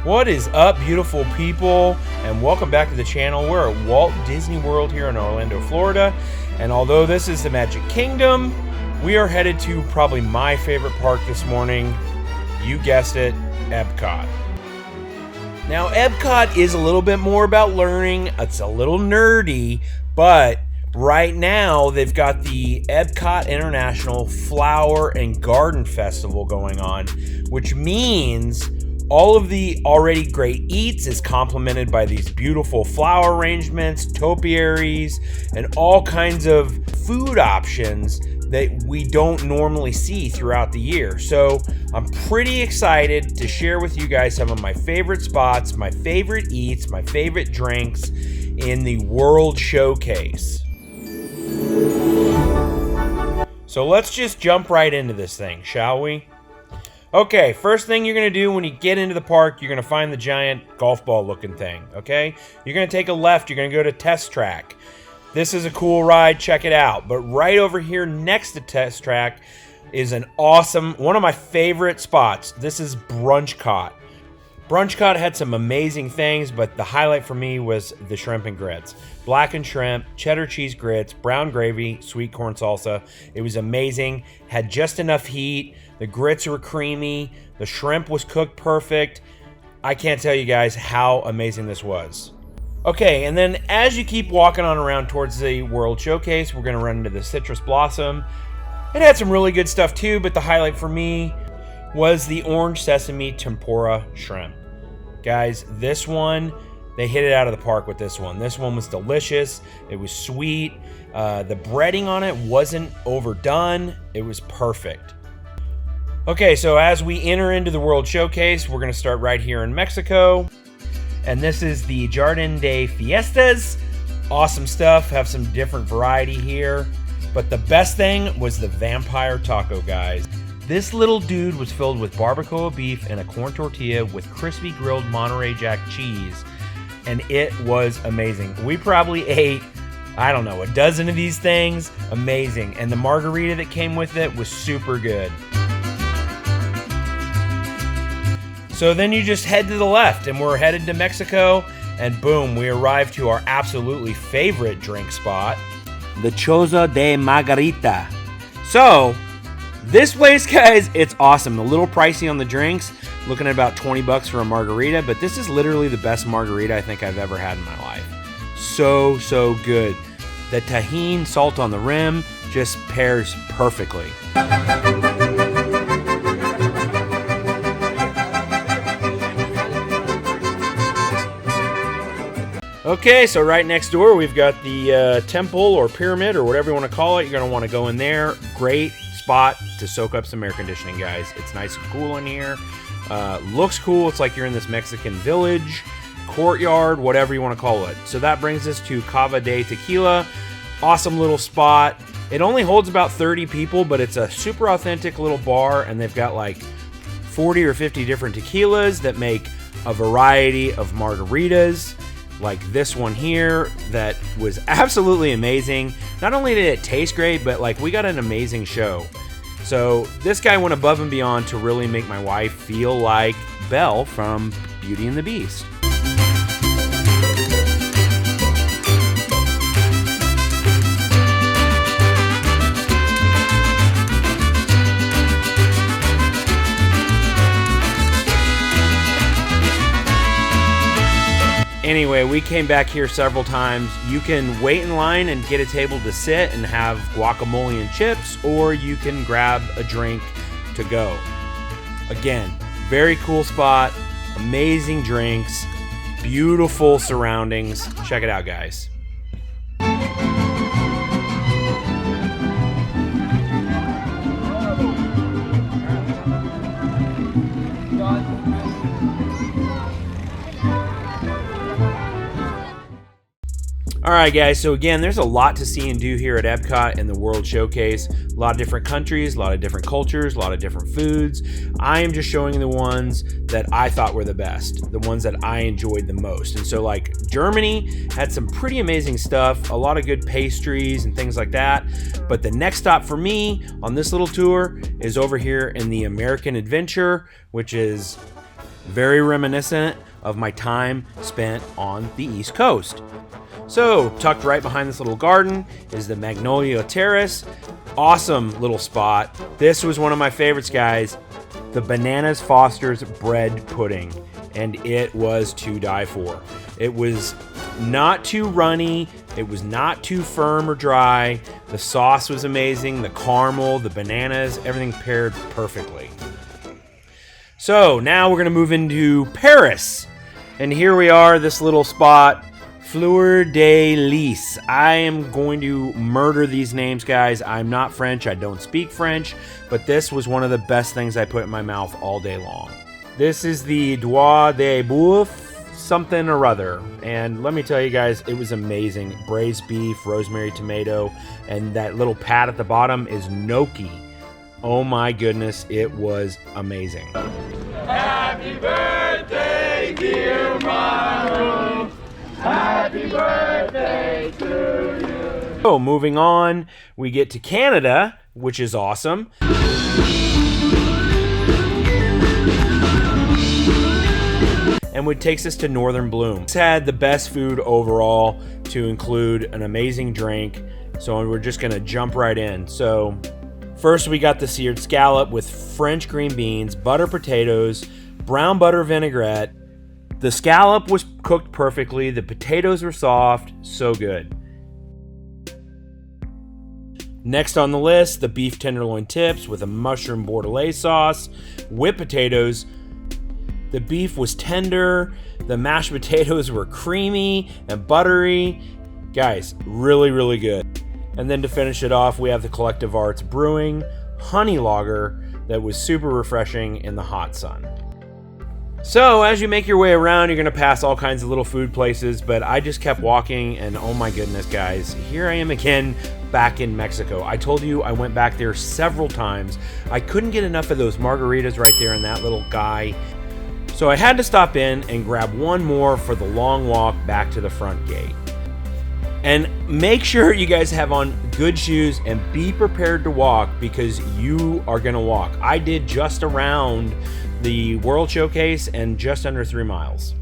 What is up, beautiful people, and welcome back to the channel. We're at Walt Disney World here in Orlando, Florida, and although this is the Magic Kingdom, we are headed to probably my favorite park this morning. You guessed it, Epcot. Now, Epcot is a little bit more about learning. It's a little nerdy, but right now they've got the Epcot International Flower and Garden Festival going on, which means all of the already great eats is complemented by these beautiful flower arrangements, topiaries, and all kinds of food options that we don't normally see throughout the year. So I'm pretty excited to share with you guys some of my favorite spots, my favorite eats, my favorite drinks in the World Showcase. So let's just jump right into this thing, shall we? Okay, first thing you're going to do when you get into the park, you're going to find the giant golf ball looking thing, okay? You're going to take a left, you're going to go to Test Track. This is a cool ride, check it out. But right over here next to Test Track is an awesome, one of my favorite spots. This is Brunchcot. Brunchcot had some amazing things, but the highlight for me was the shrimp and grits. Blackened shrimp, cheddar cheese grits, brown gravy, sweet corn salsa. It was amazing, had just enough heat. The grits were creamy. The shrimp was cooked perfect. I can't tell you guys how amazing this was. Okay, and then as you keep walking on around towards the World Showcase, we're going to run into the Citrus Blossom. It had some really good stuff too, but the highlight for me was the orange sesame tempura shrimp. Guys, this one, they hit it out of the park with this one. This one was delicious. It was sweet. The breading on it wasn't overdone. It was perfect. Okay, so as we enter into the World Showcase, we're going to start right here in Mexico. And this is the Jardin de Fiestas. Awesome stuff. Have some different variety here. But the best thing was the vampire taco, guys. This little dude was filled with barbacoa beef and a corn tortilla with crispy grilled Monterey Jack cheese. And it was amazing. We probably ate, I don't know, a dozen of these things. Amazing. And the margarita that came with it was super good. So then you just head to the left and we're headed to Mexico, and boom, we arrived to our absolutely favorite drink spot, the Choza de Margarita. So this place, guys, it's awesome. A little pricey on the drinks, looking at about 20 bucks for a margarita, but this is literally the best margarita I think I've ever had in my life. So good. The tahini salt on the rim just pairs perfectly. Okay, so right next door we've got the temple or pyramid or whatever you want to call it. You're going to want to go in there. Great spot to soak up some air conditioning, guys. It's nice and cool in here. Looks cool. It's like you're in this Mexican village, courtyard, whatever you want to call it. So that brings us to Cava de Tequila. Awesome little spot. It only holds about 30 people, but it's a super authentic little bar, and they've got like 40 or 50 different tequilas that make a variety of margaritas. Like this one here that was absolutely amazing. Not only did it taste great, but like we got an amazing show. So this guy went above and beyond to really make my wife feel like Belle from Beauty and the Beast. Anyway, we came back here several times. You can wait in line and get a table to sit and have guacamole and chips, or you can grab a drink to go. Again, very cool spot, amazing drinks, beautiful surroundings. Check it out, guys. Alright guys, so again, there's a lot to see and do here at Epcot and the World Showcase. A lot of different countries, a lot of different cultures, a lot of different foods. I am just showing the ones that I thought were the best, the ones that I enjoyed the most. And so like Germany had some pretty amazing stuff, a lot of good pastries and things like that. But the next stop for me on this little tour is over here in the American Adventure, which is Very reminiscent of my time spent on the East Coast. So, tucked right behind this little garden is the Magnolia Terrace. Awesome little spot. This was one of my favorites, guys. The Bananas Foster's bread pudding. And it was to die for. It was not too runny. It was not too firm or dry. The sauce was amazing. The caramel, the bananas, everything paired perfectly. So now we're going to move into Paris. And here we are, this little spot. Fleur de Lis. I am going to murder these names, guys. I'm not French. I don't speak French. But this was one of the best things I put in my mouth all day long. This is the Doigt de Boeuf something or other. And let me tell you guys, it was amazing. Braised beef, rosemary, tomato, and that little pat at the bottom is gnocchi. Oh my goodness, it was amazing. Happy birthday, dear Maro. Happy birthday to you. So moving on, we get to Canada, which is awesome. And what takes us to Northern Bloom. It's had the best food overall, to include an amazing drink. So we're just gonna jump right in. So first we got the seared scallop with French green beans, butter potatoes, brown butter vinaigrette. The scallop was cooked perfectly. The potatoes were soft, so good. Next on the list, the beef tenderloin tips with a mushroom bordelaise sauce, whipped potatoes. The beef was tender. The mashed potatoes were creamy and buttery. Guys, really, really good. And then to finish it off, we have the Collective Arts Brewing honey lager that was super refreshing in the hot sun. So as you make your way around, you're gonna pass all kinds of little food places, but I just kept walking, and oh my goodness, guys, here I am again back in Mexico. I told you I went back there several times. I couldn't get enough of those margaritas right there in that little guy. So I had to stop in and grab one more for the long walk back to the front gate. And make sure you guys have on good shoes and be prepared to walk, because you are gonna walk. I did just around the World Showcase and just under 3 miles.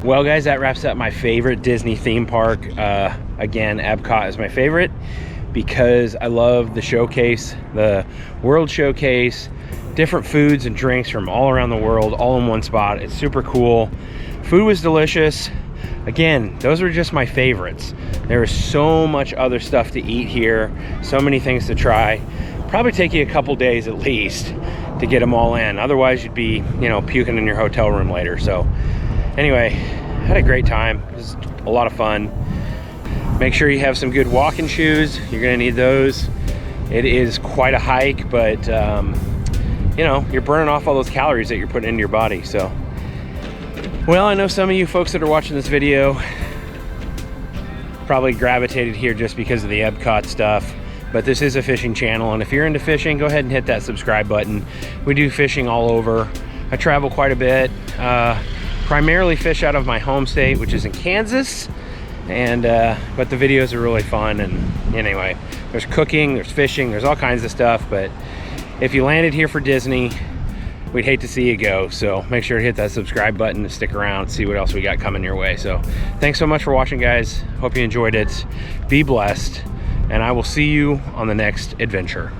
Well guys, that wraps up my favorite Disney theme park. Again, Epcot is my favorite because I love the showcase, the World Showcase, different foods and drinks from all around the world, all in one spot. It's super cool. Food was delicious. Again, those were just my favorites. There is so much other stuff to eat here, so many things to try. Probably take you a couple days at least to get them all in. Otherwise you'd be, puking in your hotel room later. So anyway, had a great time. It was a lot of fun. Make sure you have some good walking shoes. You're gonna need those. It is quite a hike, but you're burning off all those calories that you're putting into your body. So, well, I know some of you folks that are watching this video probably gravitated here just because of the Epcot stuff, but this is a fishing channel, and if you're into fishing, go ahead and hit that subscribe button. We do fishing all over. I travel quite a bit, primarily fish out of my home state, which is in Kansas, and but the videos are really fun. And anyway, there's cooking, there's fishing, there's all kinds of stuff, but if you landed here for Disney, we'd hate to see you go. So make sure to hit that subscribe button and stick around, see what else we got coming your way. So thanks so much for watching, guys. Hope you enjoyed it. Be blessed, and I will see you on the next adventure.